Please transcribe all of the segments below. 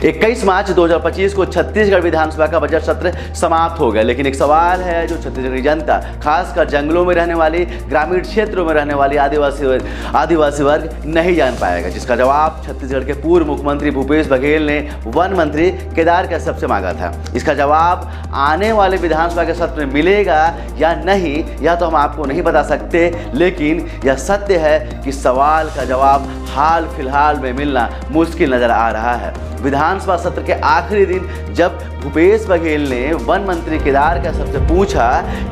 21 मार्च 2025 को छत्तीसगढ़ विधानसभा का बजट सत्र समाप्त हो गया, लेकिन एक सवाल है जो छत्तीसगढ़ की जनता, खासकर जंगलों में रहने वाली, ग्रामीण क्षेत्रों में रहने वाली आदिवासी वर्ग नहीं जान पाएगा, जिसका जवाब छत्तीसगढ़ के पूर्व मुख्यमंत्री भूपेश बघेल ने वन मंत्री केदार कश्यप से मांगा था। इसका जवाब आने वाले विधानसभा के सत्र में मिलेगा या नहीं, यह तो हम आपको नहीं बता सकते, लेकिन यह सत्य है कि सवाल का जवाब हाल फिलहाल में मिलना मुश्किल नजर आ रहा है। विधानसभा सत्र के आखिरी दिन जब भूपेश बघेल ने वन मंत्री केदार कश्यप से पूछा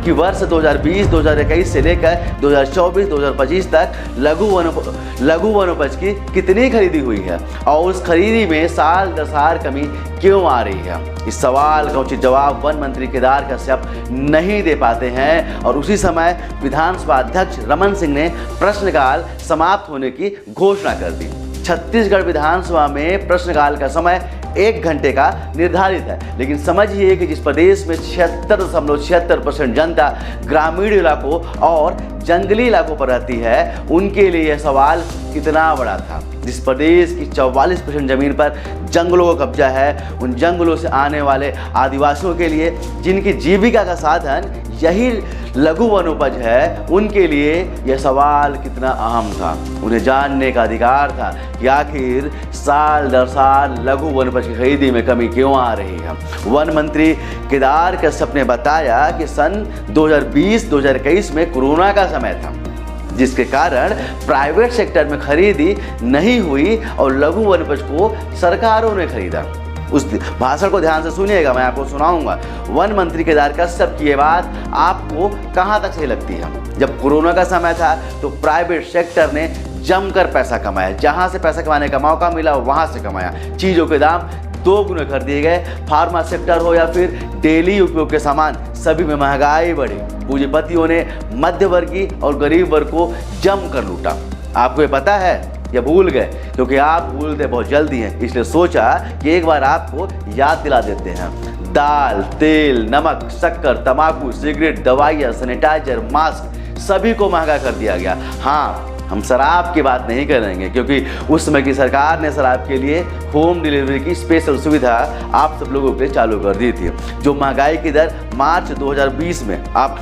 कि वर्ष 2020-2021 से लेकर 2024-2025 तक लघु वनोपज की कितनी खरीदी हुई है और उस खरीदी में साल दर साल कमी क्यों आ रही है, इस सवाल का उचित जवाब वन मंत्री केदार कश्यप नहीं दे पाते हैं और उसी समय विधानसभा अध्यक्ष रमन सिंह ने प्रश्नकाल समाप्त होने की घोषणा कर दी। छत्तीसगढ़ विधानसभा में प्रश्नकाल का समय 1 घंटे का निर्धारित है, लेकिन समझिए कि जिस प्रदेश में 76.76% जनता ग्रामीण इलाकों और जंगली इलाकों पर रहती है, उनके लिए यह सवाल कितना बड़ा था। जिस प्रदेश की 44% जमीन पर जंगलों का कब्जा है, उन जंगलों से आने वाले आदिवासियों के लिए, जिनकी जीविका का साधन यही लघु वनोपज है, उनके लिए यह सवाल कितना अहम था। उन्हें जानने का अधिकार था कि आखिर साल दर साल लघु वनोपज की खरीदी में कमी क्यों आ रही है। वन मंत्री केदार कश्यप ने बताया कि सन 2020-2021 में कोरोना का समय था, जिसके कारण प्राइवेट सेक्टर में खरीदी नहीं हुई और लघु वनोपज को सरकारों ने खरीदा। उस भाषण को ध्यान से सुनिएगा, मैं आपको सुनाऊंगा। वन मंत्री केदार कश्यप की ये बात आपको कहाँ तक सही लगती है? जब कोरोना का समय था तो प्राइवेट सेक्टर ने जमकर पैसा कमाया, जहाँ से पैसा कमाने का मौका मिला वहाँ से कमाया। चीज़ों के दाम 2 गुने कर दिए गए, फार्मा सेक्टर हो या फिर डेली उपयोग के सामान, सभी में महंगाई बढ़ी। पूंजीपतियों ने मध्यवर्गीय और गरीब वर्ग को जमकर लूटा। आपको ये पता है या भूल गए? क्योंकि आप भूलते बहुत जल्दी हैं, इसलिए सोचा कि एक बार आपको याद दिला देते हैं। दाल, तेल, नमक, शक्कर, तंबाकू, सिगरेट, दवाइयाँ, सैनिटाइजर, मास्क सभी को महंगा कर दिया गया। हाँ, हम शराब की बात नहीं करेंगे, क्योंकि उस समय की सरकार ने शराब के लिए होम डिलीवरी की स्पेशल सुविधा आप सब लोगों के लिए चालू कर दी थी। जो महंगाई की दर मार्च 2020 में आप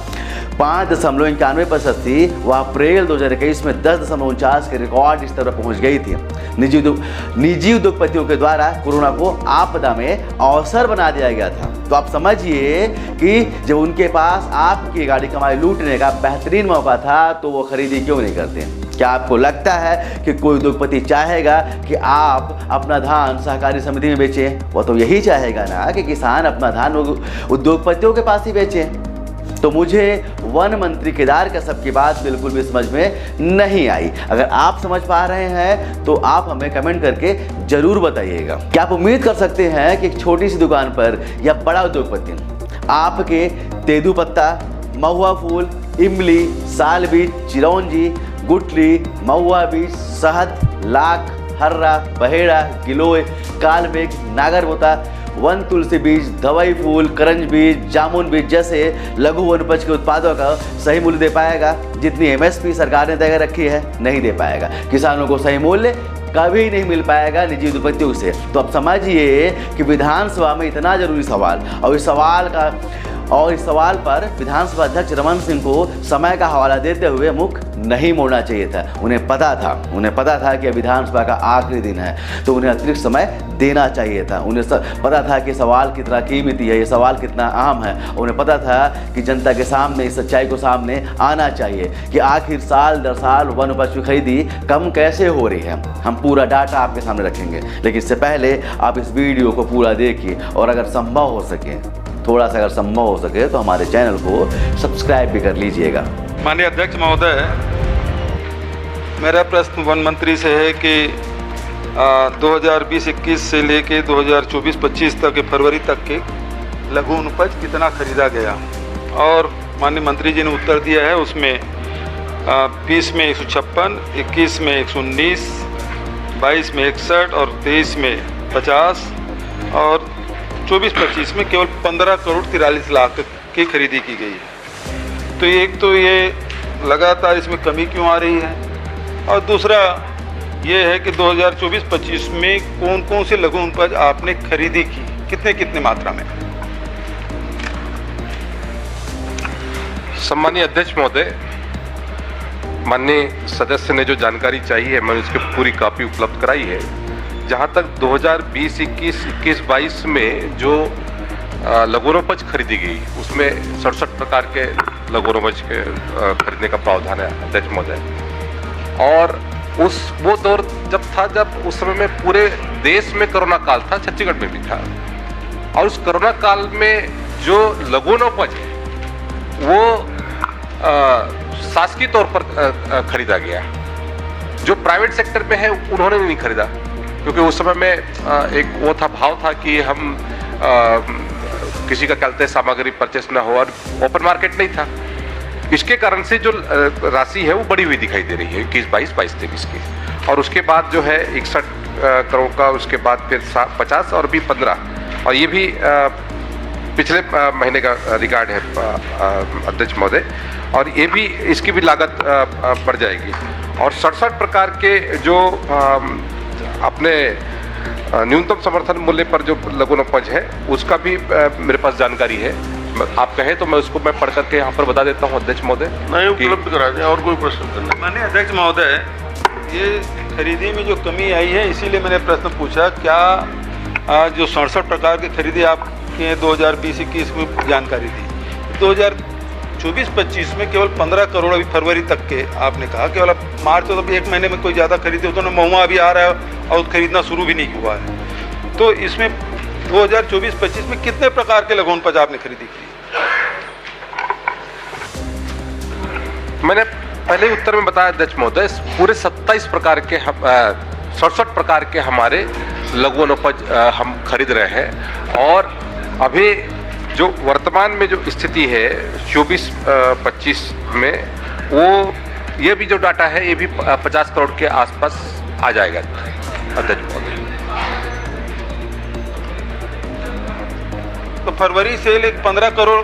5.91% थी, वह अप्रैल 2021 में 10.49 के रिकॉर्ड स्तर पर पहुंच गई थी। निजी उद्योगपतियों के द्वारा कोरोना को आपदा में अवसर बना दिया गया था। तो आप समझिए कि जब उनके पास आपकी गाड़ी कमाई लूटने का बेहतरीन मौका था, तो वो खरीदी क्यों नहीं करते? क्या आपको लगता है कि कोई उद्योगपति चाहेगा कि आप अपना धान सहकारी समिति में बेचें? वो तो यही चाहेगा ना कि किसान अपना धान उद्योगपतियों के पास ही बेचें। तो मुझे वन मंत्री केदार कश्यप की बात बिल्कुल भी समझ में नहीं आई। अगर आप समझ पा रहे हैं तो आप हमें कमेंट करके जरूर बताइएगा। क्या आप उम्मीद कर सकते हैं कि एक छोटी सी दुकान पर या बड़ा उद्योगपति आपके तेंदूपत्ता, महुआ फूल, इमली, साल बीज, चिरौंजी, गुठली, महुआ बीज, शहद, लाख, हर्रा, बहेड़ा, गिलोय, कालमेघ, नागरमोता, वन तुलसी बीज, दवाई फूल, करंज बीज, जामुन बीज जैसे लघु वनोपज के उत्पादों का सही मूल्य दे पाएगा? जितनी MSP सरकार ने तय कर रखी है, नहीं दे पाएगा। किसानों को सही मूल्य कभी नहीं मिल पाएगा निजी उद्योगपतियों से। तो अब समझिए कि विधानसभा में इतना जरूरी सवाल और इस सवाल पर विधानसभा अध्यक्ष रमन सिंह को समय का हवाला देते हुए मुख नहीं मोड़ना चाहिए था। उन्हें पता था कि विधानसभा का आखिरी दिन है, तो उन्हें अतिरिक्त समय देना चाहिए था। उन्हें पता था कि सवाल कितना कीमती है, ये सवाल कितना अहम है। उन्हें पता था कि जनता के सामने इस सच्चाई को सामने आना चाहिए कि आखिर साल दर साल वन उपज की खरीदी कम कैसे हो रही है। हम पूरा डाटा आपके सामने रखेंगे, लेकिन इससे पहले आप इस वीडियो को पूरा देखिए और अगर संभव हो सके तो हमारे चैनल को सब्सक्राइब भी कर लीजिएगा। माननीय अध्यक्ष महोदय, मेरा प्रश्न वन मंत्री से है कि 2020-21 से लेके 2024-25 तक के फरवरी तक के लघु वनोपज कितना खरीदा गया, और माननीय मंत्री जी ने उत्तर दिया है उसमें 20 में 156, 21 में 119, 22 में 61 और 23 में 50 और 24-25 में केवल 15 करोड़ 43 लाख की खरीदी की गई है। तो एक तो ये लगातार इसमें कमी क्यों आ रही है, और दूसरा ये है कि 2024-25 में कौन कौन से लघु उपज आपने खरीदी की, कितने मात्रा में? सम्मानीय अध्यक्ष महोदय, माननीय सदस्य ने जो जानकारी चाहिए मैंने उसकी पूरी कॉपी उपलब्ध कराई है। जहां तक 2020-21 में जो लघुनोपज खरीदी गई उसमें 67 प्रकार के लघुनोपज के खरीदने का प्रावधान है अध्यक्ष महोदय। और वो दौर जब था जब उस समय में पूरे देश में कोरोना काल था, छत्तीसगढ़ में भी था। और उस कोरोना काल में जो लघुनोपज है वो शासकीय तौर पर खरीदा गया। जो प्राइवेट सेक्टर में है उन्होंने नहीं खरीदा, क्योंकि उस समय में एक वो था भाव था कि हम किसी का कहते सामग्री परचेस ना हो, और ओपन मार्केट नहीं था। इसके कारण से जो राशि है वो बढ़ी हुई दिखाई दे रही है 21-22, 22-23 की। और उसके बाद जो है 61 करोड़ का, उसके बाद फिर 50 और भी 15, और ये भी पिछले महीने का रिकॉर्ड है अध्यक्ष महोदय। और ये भी इसकी भी लागत बढ़ जाएगी। और 67 प्रकार के जो अपने न्यूनतम समर्थन मूल्य पर जो लघुनोपज है उसका भी मेरे पास जानकारी है। आप कहें तो मैं उसको पढ़ करके यहाँ पर बता देता हूँ अध्यक्ष महोदय। नहीं, उपलब्ध करा दें। और कोई प्रश्न करना? माननीय अध्यक्ष महोदय, ये खरीदी में जो कमी आई है इसीलिए मैंने प्रश्न पूछा। क्या जो 67 प्रकार की खरीदी आपके 2020-21 में जानकारी थी, 2024-25 में केवल 15 करोड़ अभी फरवरी तक के आपने कहा, केवल अब मार्च तो अभी एक महीने में कोई ज़्यादा खरीदी हो तो महुआ अभी आ रहा है और खरीदना शुरू भी नहीं हुआ है। तो इसमें 2024-25 में कितने प्रकार के लघुनोपज आपने खरीदी की? मैंने पहले उत्तर में बताया अध्यक्ष महोदय, पूरे 27 प्रकार के 67 प्रकार के हमारे लघुनोपज हम खरीद रहे हैं। और अभी जो वर्तमान में जो स्थिति है 24-25 में, वो ये भी जो डाटा है ये भी 50 करोड़ के आसपास आ जाएगा अध्यक्ष महोदय। तो फरवरी से लेकर 15 करोड़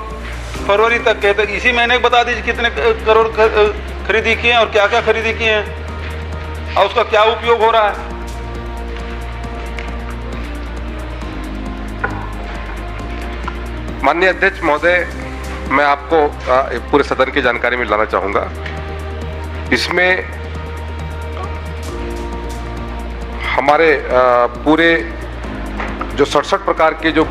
फरवरी तक के, तो इसी महीने बता दीजिए कितने करोड़ खरीदी किए हैं और क्या क्या खरीदी किए हैं और उसका क्या उपयोग हो रहा है? माननीय अध्यक्ष महोदय, मैं आपको पूरे सदन की जानकारी में लाना चाहूँगा। इसमें हमारे पूरे जो 67 प्रकार के जो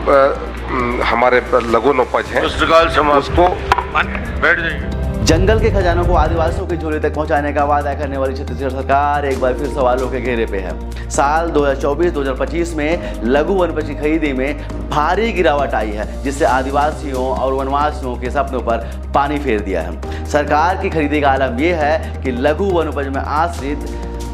हमारे लघुनोपज हैं उसको बैठ जाइए। जंगल के खजानों को आदिवासियों की झोली तक पहुंचाने का वादा करने वाली छत्तीसगढ़ सरकार एक बार फिर सवालों के घेरे पे है। साल 2024-2025 में लघु वनोपज की खरीदी में भारी गिरावट आई है, जिससे आदिवासियों और वनवासियों के सपनों पर पानी फेर दिया है। सरकार की खरीदी का आलम यह है कि लघु वनोपज में आश्रित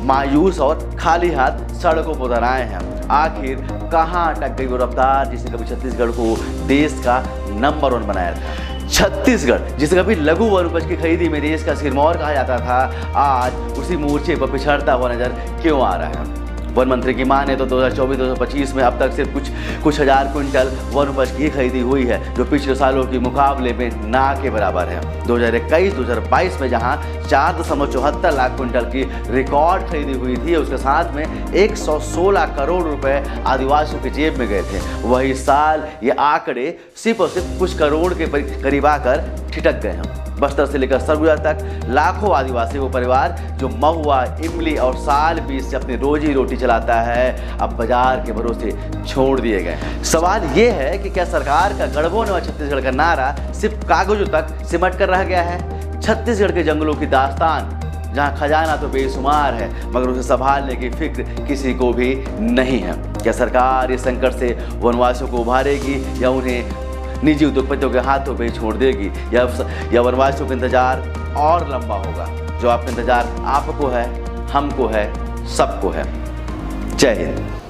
मायूस और खाली हाथ सड़कों पर उतर आए हैं। आखिर कहां अटक गई वो रफ्तार जिसने कभी छत्तीसगढ़ को देश का नंबर 1 बनाया था? छत्तीसगढ़ जिसे कभी लघु वनोपज की खरीदी में देश का सिरमौर कहा जाता था, आज उसी मोर्चे पर पिछड़ता हुआ नजर क्यों आ रहा है? वन मंत्री की माने तो 2024-2025 में अब तक सिर्फ कुछ हजार क्विंटल वनोपज की खरीदी हुई है, जो पिछले सालों के मुकाबले में ना के बराबर है। 2021-2022 में जहां 4.74 लाख क्विंटल की रिकॉर्ड खरीदी हुई थी, उसके साथ में 116 करोड़ रुपए आदिवासियों की जेब में गए थे। वही साल ये आंकड़े सिर्फ और सिर्फ कुछ करोड़ के करीब आकर ठिठक गए हैं। बस्तर से लेकर सरगुजा तक लाखों आदिवासी वो परिवार जो महुआ, इमली और साल बीज से अपनी रोजी रोटी चलाता है, अब बाजार के भरोसे छोड़ दिए गए। सवाल ये है कि क्या सरकार का गढ़बों नवा छत्तीसगढ़ का नारा सिर्फ कागजों तक सिमट कर रह गया है? छत्तीसगढ़ के जंगलों की दास्तान, जहाँ खजाना तो बेशुमार है मगर उसे संभालने की फिक्र किसी को भी नहीं है। क्या सरकार इस संकट से वनवासियों को उभारेगी या उन्हें निजी उद्योगपतियों के हाथों पे छोड़ देगी, या वनवासियों का इंतजार और लंबा होगा? जो आपका इंतजार आपको है, हमको है, सबको है। जय हिंद।